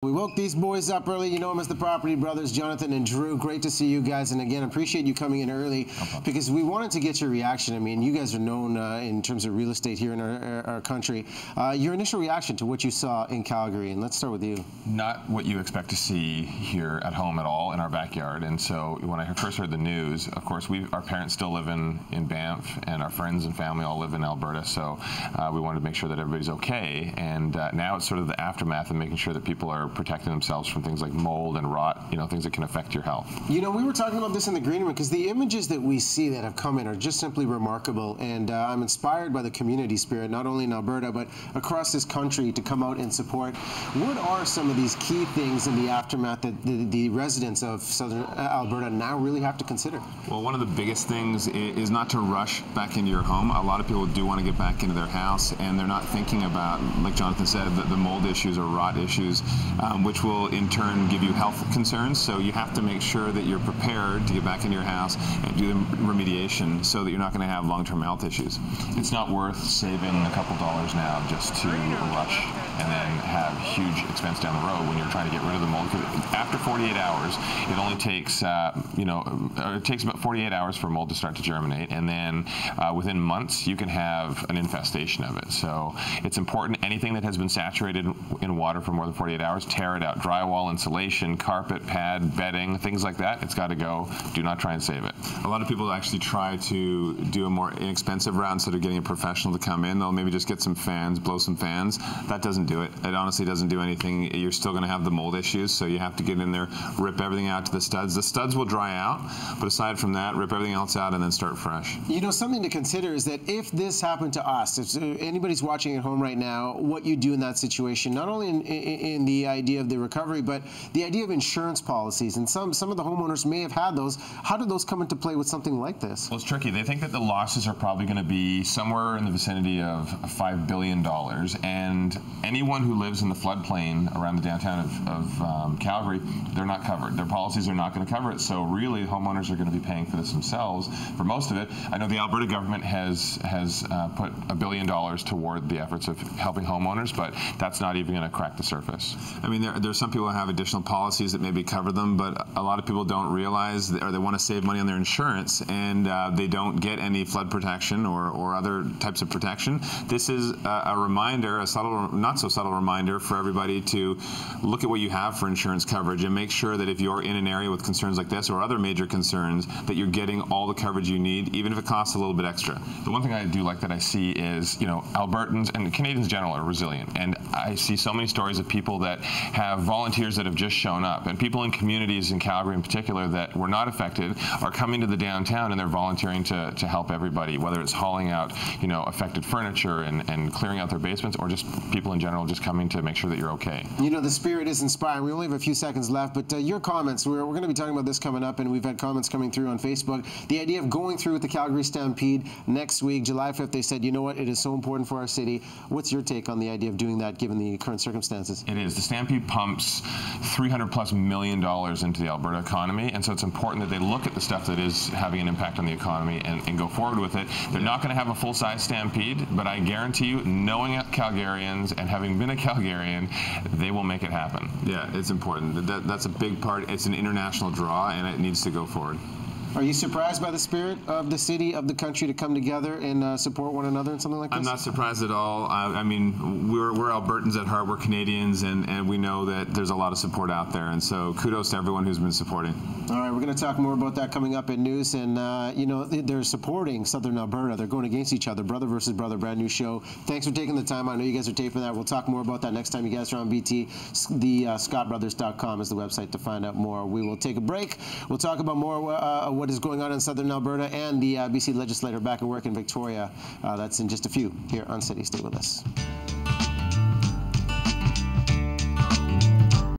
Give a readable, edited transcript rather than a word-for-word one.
We woke these boys up early. You know them as the Property Brothers, Jonathan and Drew. Great to see you guys. And again, appreciate you coming in early because we wanted to get your reaction. I mean, you guys are known in terms of real estate here in our country. Your initial reaction to what you saw in Calgary, and let's start with you. Not what you expect to see here at home at all in our backyard. And so when I first heard the news, of course, our parents still live in Banff, and our friends and family all live in Alberta. So we wanted to make sure that everybody's okay. And now it's sort of the aftermath of making sure that people are protecting themselves from things like mold and rot, you know, things that can affect your health. You know, we were talking about this in the green room because the images that we see that have come in are just simply remarkable, and I'm inspired by the community spirit, not only in Alberta, but across this country to come out and support. What are some of these key things in the aftermath that the residents of southern Alberta now really have to consider? Well, one of the biggest things is not to rush back into your home. A lot of people do want to get back into their house, and they're not thinking about, like Jonathan said, the mold issues or rot issues, which will in turn give you health concerns. So you have to make sure that you're prepared to get back into your house and do the remediation so that you're not going to have long-term health issues. It's not worth saving a couple dollars now just to rush and then have huge expense down the road when you're trying to get rid of the mold. After 48 hours, it only takes, it takes about 48 hours for mold to start to germinate, and then within months you can have an infestation of it. So it's important, anything that has been saturated in water for more than 48 hours, tear it out. Drywall, insulation, carpet, pad, bedding, things like that, it's got to go. Do not try and save it. A lot of people actually try to do a more inexpensive route instead of getting a professional to come in. They'll maybe just get some fans, blow some fans. That doesn't do it. It honestly doesn't do anything. You're still going to have the mold issues, so you have to get in there, rip everything out to the studs. The studs will dry out, but aside from that, rip everything else out and then start fresh. You know, something to consider is that if this happened to us, if anybody's watching at home right now, what you do in that situation, not only in the idea of the recovery, but the idea of insurance policies, and some of the homeowners may have had those. How do those come into play with something like this? Well, it's tricky. They think that the losses are probably going to be somewhere in the vicinity of $5 billion, and anyone who lives in the floodplain around the downtown of Calgary, they're not covered. Their policies are not going to cover it, so really homeowners are going to be paying for this themselves for most of it. I know the Alberta government has put $1 billion toward the efforts of helping homeowners, but that's not even going to crack the surface. I mean, there's some people who have additional policies that maybe cover them, but a lot of people don't realize, or they want to save money on their insurance, and they don't get any flood protection or other types of protection. This is a reminder, a subtle, not so subtle reminder for everybody to look at what you have for insurance coverage and make sure that if you're in an area with concerns like this or other major concerns, that you're getting all the coverage you need, even if it costs a little bit extra. The one thing I do like that I see is, you know, Albertans and Canadians in general are resilient, and I see so many stories of people that have volunteers that have just shown up, and people in communities in Calgary in particular that were not affected are coming to the downtown and they're volunteering to help everybody, whether it's hauling out, you know, affected furniture and clearing out their basements, or just people in general just coming to make sure that you're okay. You know, the spirit is inspiring. We only have a few seconds left, but your comments, we're going to be talking about this coming up, and we've had comments coming through on Facebook. The idea of going through with the Calgary Stampede next week, July 5th, they said, you know what, it is so important for our city. What's your take on the idea of doing that given the current circumstances? It is. The Stampede pumps $300+ million into the Alberta economy, and so it's important that they look at the stuff that is having an impact on the economy and go forward with it. They're not going to have a full-size Stampede, but I guarantee you, knowing Calgarians and having been a Calgarian, they will make it happen. Yeah, it's important. That's a big part. It's an international draw, and it needs to go forward. Are you surprised by the spirit of the city, of the country, to come together and support one another in something like this? I'm not surprised at all. I mean, we're Albertans at heart, we're Canadians, and we know that there's a lot of support out there, and so kudos to everyone who's been supporting. All right, we're going to talk more about that coming up in news, and you know, they're supporting Southern Alberta. They're going against each other, brother versus brother, brand new show. Thanks for taking the time. I know you guys are taping that. We'll talk more about that next time you guys are on BT. The scottbrothers.com is the website to find out more. We will take a break. We'll talk about more what is going on in Southern Alberta and the BC legislator back at work in Victoria. That's in just a few here on City. Stay with us.